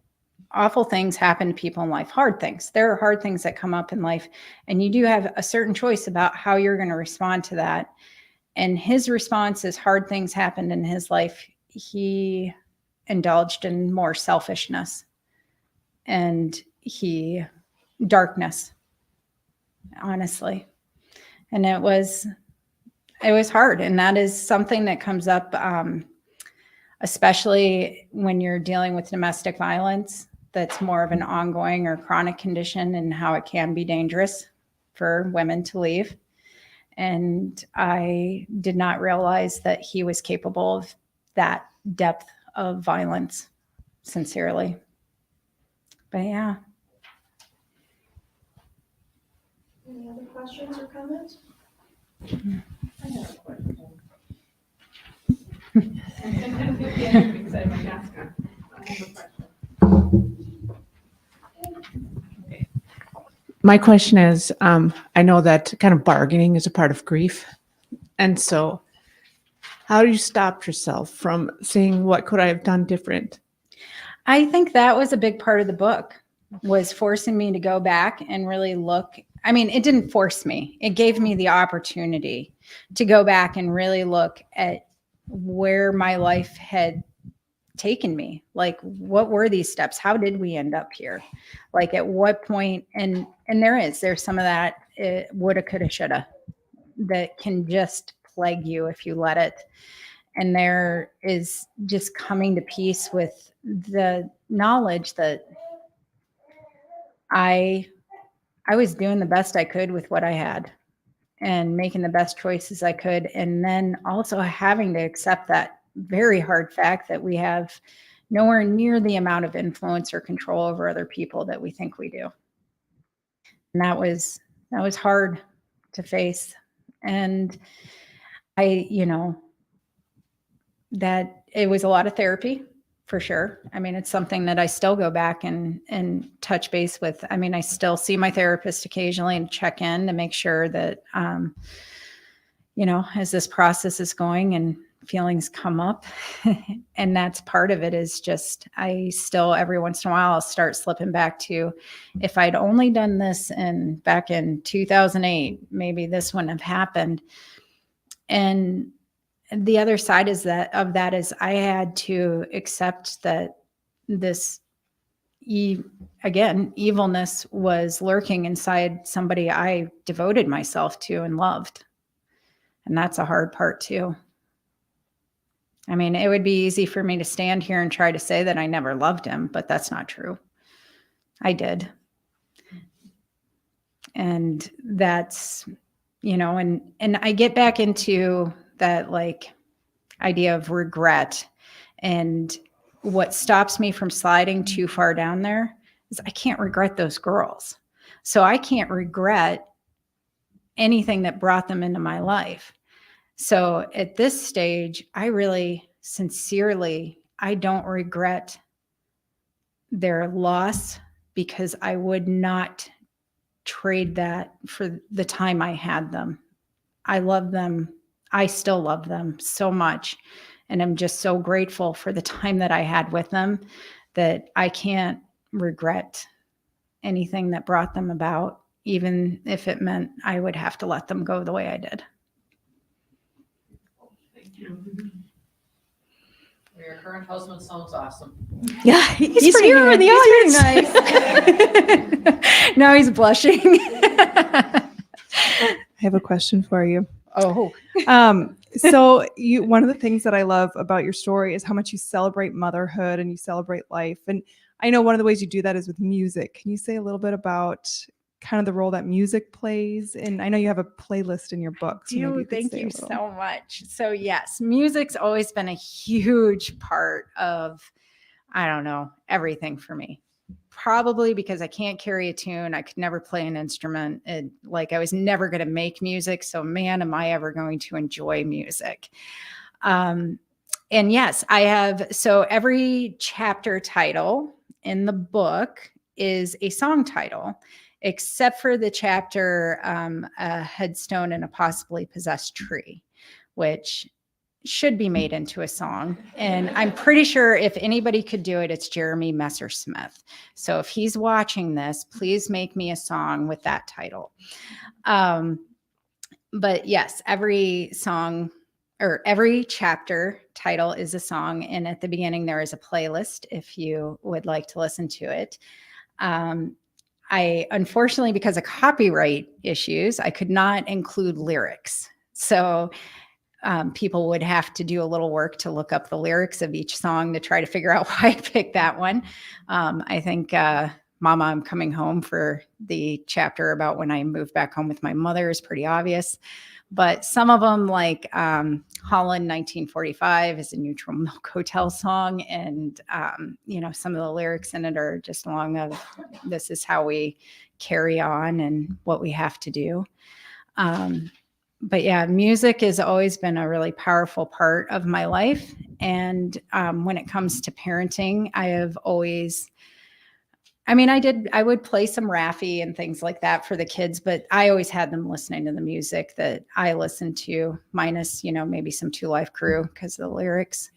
awful things happen to people in life, hard things. There are hard things that come up in life, and you do have a certain choice about how you're going to respond to that. And his response is, hard things happened in his life. He indulged in more selfishness and darkness, honestly. And it was hard. And that is something that comes up, especially when you're dealing with domestic violence, that's more of an ongoing or chronic condition, and how it can be dangerous for women to leave. And I did not realize that he was capable of that depth of violence, sincerely. But yeah. Any other questions or comments? I have a question. Because I might ask her. I have a question. My question is, I know that kind of bargaining is a part of grief. And so how do you stop yourself from saying, what could I have done different? I think that was a big part of the book, was forcing me to go back and really look. I mean, it didn't force me. It gave me the opportunity to go back and really look at where my life had taken me. Like, what were these steps? How did we end up here? Like, at what point? And there's some of that, woulda, coulda, shoulda, that can just plague you if you let it. And there is just coming to peace with the knowledge that I was doing the best I could with what I had and making the best choices I could. And then also having to accept that very hard fact that we have nowhere near the amount of influence or control over other people that we think we do. And that was hard to face. And that it was a lot of therapy, for sure. I mean, it's something that I still go back and touch base with. I mean, I still see my therapist occasionally and check in to make sure that, as this process is going, and feelings come up. And that's part of it, is just, I still, every once in a while, I'll start slipping back to, if I'd only done this back in 2008, maybe this wouldn't have happened. And the other side is that is I had to accept that this, evilness was lurking inside somebody I devoted myself to and loved. And that's a hard part too. I mean, it would be easy for me to stand here and try to say that I never loved him, but that's not true. I did. And that's, and I get back into that like idea of regret. And what stops me from sliding too far down there is I can't regret those girls. So I can't regret anything that brought them into my life. So at this stage, I really sincerely, I don't regret their loss, because I would not trade that for the time I had them. I love them. I still love them so much. And I'm just so grateful for the time that I had with them that I can't regret anything that brought them about, even if it meant I would have to let them go the way I did. Your current husband sounds awesome. Yeah, he's pretty here in the good. audience. Now he's blushing. I have a question for you. Oh, So one of the things that I love about your story is how much you celebrate motherhood and you celebrate life. And I know one of the ways you do that is with music. Can you say a little bit about kind of the role that music plays? And I know you have a playlist in your book. So maybe could thank say a you little. so much. So yes, music's always been a huge part of, I don't know, everything for me. Probably because I can't carry a tune. I could never play an instrument. I was never going to make music. So man, am I ever going to enjoy music. And yes, I have. So every chapter title in the book is a song title, except for the chapter, A Headstone and a Possibly Possessed Tree, which should be made into a song. And I'm pretty sure if anybody could do it, it's Jeremy Messersmith. So if he's watching this, please make me a song with that title. But yes, every song or every chapter title is a song. And at the beginning, there is a playlist if you would like to listen to it. I, unfortunately, because of copyright issues, I could not include lyrics. So people would have to do a little work to look up the lyrics of each song to try to figure out why I picked that one. I think Mama, I'm Coming Home for the chapter about when I moved back home with my mother is pretty obvious. But some of them, like Holland 1945 is a Neutral Milk Hotel song. And, some of the lyrics in it are just along of, this is how we carry on and what we have to do. But yeah, music has always been a really powerful part of my life. And when it comes to parenting, I have always, I would play some Raffi and things like that for the kids, but I always had them listening to the music that I listened to, minus, maybe some Two Life Crew because of the lyrics.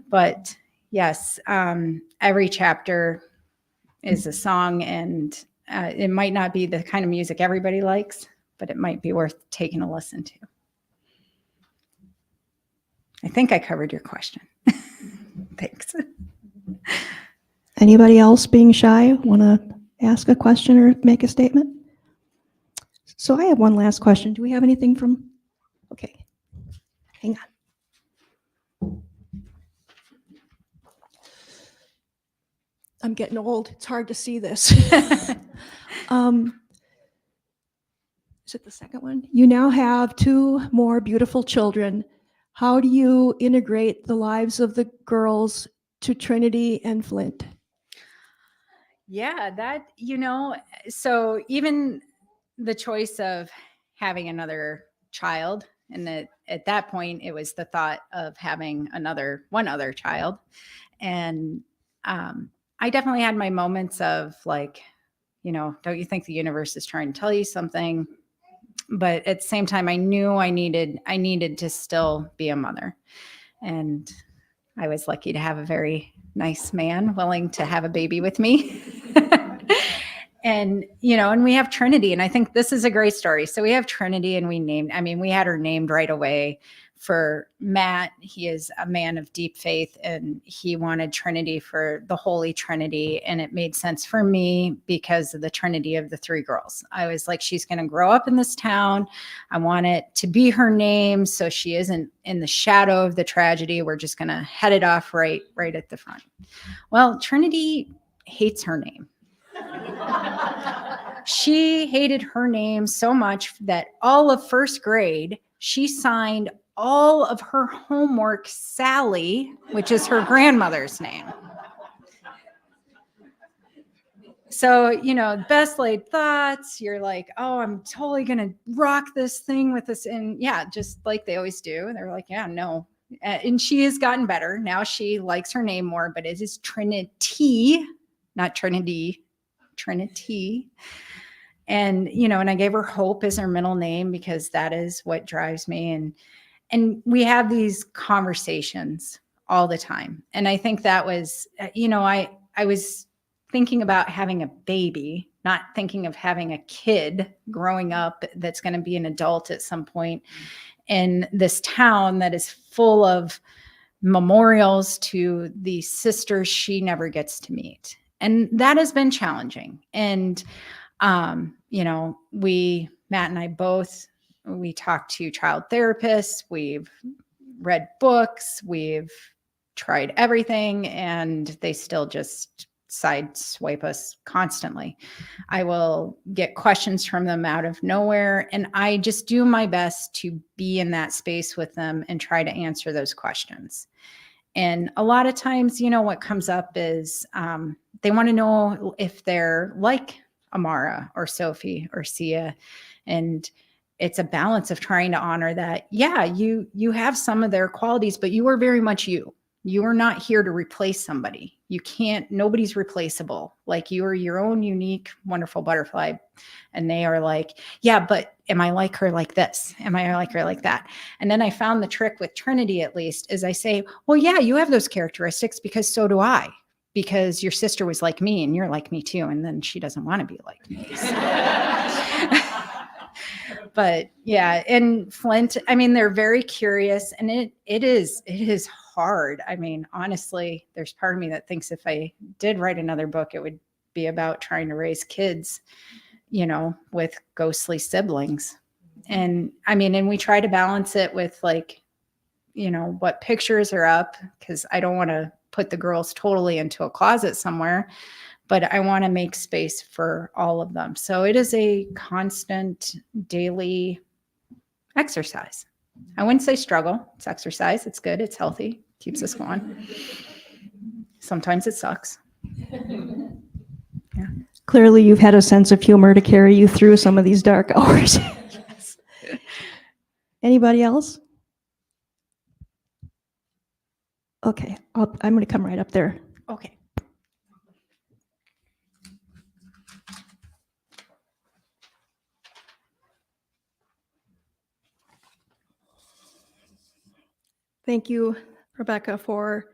But yes, every chapter is a song, and it might not be the kind of music everybody likes, but it might be worth taking a listen to. I think I covered your question. Thanks. Anybody else being shy want to ask a question or make a statement? So I have one last question. Do we have anything from? Okay, hang on. I'm getting old. It's hard to see this. Is it the second one? You now have 2 more beautiful children. How do you integrate the lives of the girls to Trinity and Flint? Yeah, that, so even the choice of having another child, and at that point, it was the thought of having one other child. And I definitely had my moments of like, don't you think the universe is trying to tell you something? But at the same time, I knew I needed to still be a mother. And I was lucky to have a very nice man willing to have a baby with me. And, and we have Trinity, and I think this is a great story. So we have Trinity, and we had her named right away for Matt. He is a man of deep faith, and he wanted Trinity for the Holy Trinity. And it made sense for me because of the Trinity of the three girls. I was like, she's going to grow up in this town. I want it to be her name, so she isn't in the shadow of the tragedy. We're just going to head it off right at the front. Well, Trinity hates her name. She hated her name so much that all of first grade, she signed all of her homework Sally, which is her grandmother's name. So, best laid thoughts. You're like, oh, I'm totally going to rock this thing with this. And yeah, just like they always do. They're like, yeah, no. And she has gotten better. Now she likes her name more, but it is Trinity, not Trinity, Trinity. And, and I gave her Hope as her middle name because that is what drives me. And we have these conversations all the time. And I think that was, I was thinking about having a baby, not thinking of having a kid growing up that's going to be an adult at some point in this town that is full of memorials to the sisters she never gets to meet. And that has been challenging. And, Matt and I both, we talked to child therapists, we've read books, we've tried everything, and they still just sideswipe us constantly. I will get questions from them out of nowhere, and I just do my best to be in that space with them and try to answer those questions. And a lot of times, what comes up is they want to know if they're like Amara or Sophie or Sia. And it's a balance of trying to honor that. Yeah, you have some of their qualities, but you are very much you. You are not here to replace somebody. You can't, nobody's replaceable. Like, you are your own unique, wonderful butterfly. And they are like, yeah, but am I like her like this? Am I like her like that? And then I found the trick with Trinity, at least, is I say, well, yeah, you have those characteristics because so do I. Because your sister was like me and you're like me too. And then she doesn't want to be like me. So. But yeah, and Flint, they're very curious, and it is hard. Honestly, there's part of me that thinks if I did write another book, it would be about trying to raise kids, with ghostly siblings. And and we try to balance it with what pictures are up, because I don't want to put the girls totally into a closet somewhere, but I want to make space for all of them. So it is a constant daily exercise. I wouldn't say struggle. It's exercise. It's good. It's healthy. Keeps us going. Sometimes it sucks. Yeah. Clearly, you've had a sense of humor to carry you through some of these dark hours. Yes. Anybody else? Okay, I'm going to come right up there. Okay. Thank you, Rebecca, for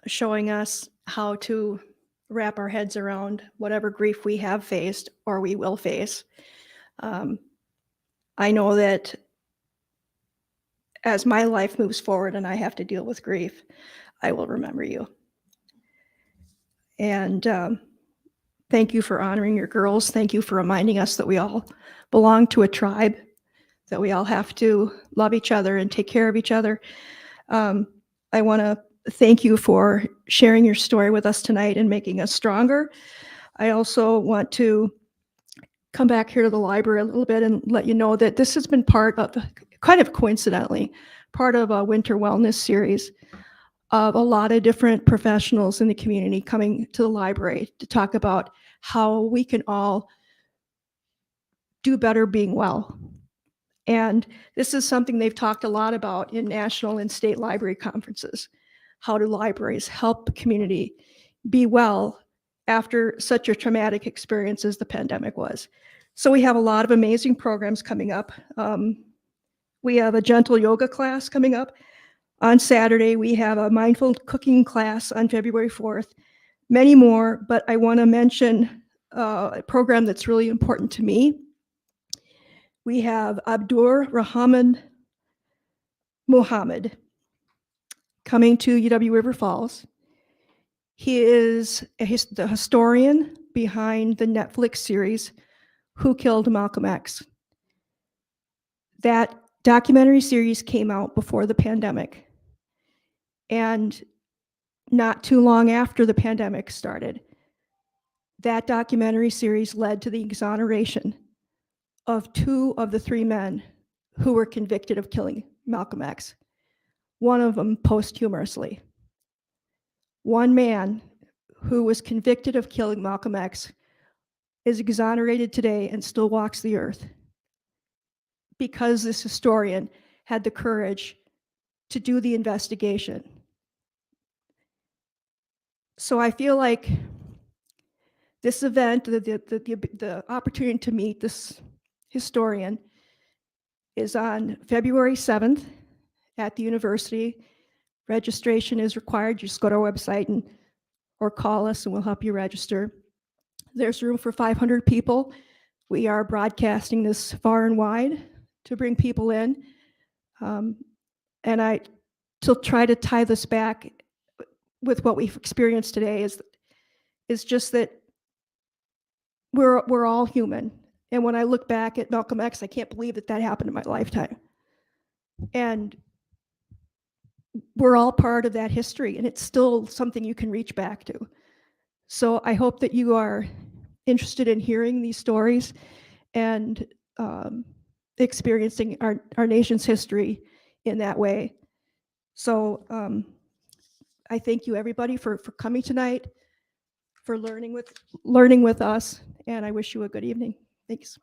showing us how to wrap our heads around whatever grief we have faced or we will face. I know that as my life moves forward and I have to deal with grief, I will remember you. And thank you for honoring your girls. Thank you for reminding us that we all belong to a tribe, that we all have to love each other and take care of each other. I want to thank you for sharing your story with us tonight and making us stronger. I also want to come back here to the library a little bit and let you know that this has been part of, kind of coincidentally, part of a winter wellness series of a lot of different professionals in the community coming to the library to talk about how we can all do better being well. And this is something they've talked a lot about in national and state library conferences. How do libraries help the community be well after such a traumatic experience as the pandemic was? So we have a lot of amazing programs coming up. We have a gentle yoga class coming up on Saturday. We have a mindful cooking class on February 4th. Many more, but I want to mention a program that's really important to me. We have Abdur Rahman Muhammad coming to UW River Falls. He is the historian behind the Netflix series, Who Killed Malcolm X? That documentary series came out before the pandemic. And not too long after the pandemic started, that documentary series led to the exoneration of 2 of the 3 men who were convicted of killing Malcolm X, one of them posthumously. One man who was convicted of killing Malcolm X is exonerated today and still walks the earth because this historian had the courage to do the investigation. So I feel like this event, the opportunity to meet this historian, is on February 7th at the university. Registration is required. You just go to our website or call us and we'll help you register. There's room for 500 people. We are broadcasting this far and wide to bring people in. And to try to tie this back with what we've experienced today is just that we're all human. And when I look back at Malcolm X, I can't believe that happened in my lifetime. And we're all part of that history, and it's still something you can reach back to. So I hope that you are interested in hearing these stories and experiencing our nation's history in that way. So I thank you, everybody, for coming tonight, for learning with us, and I wish you a good evening. Thanks.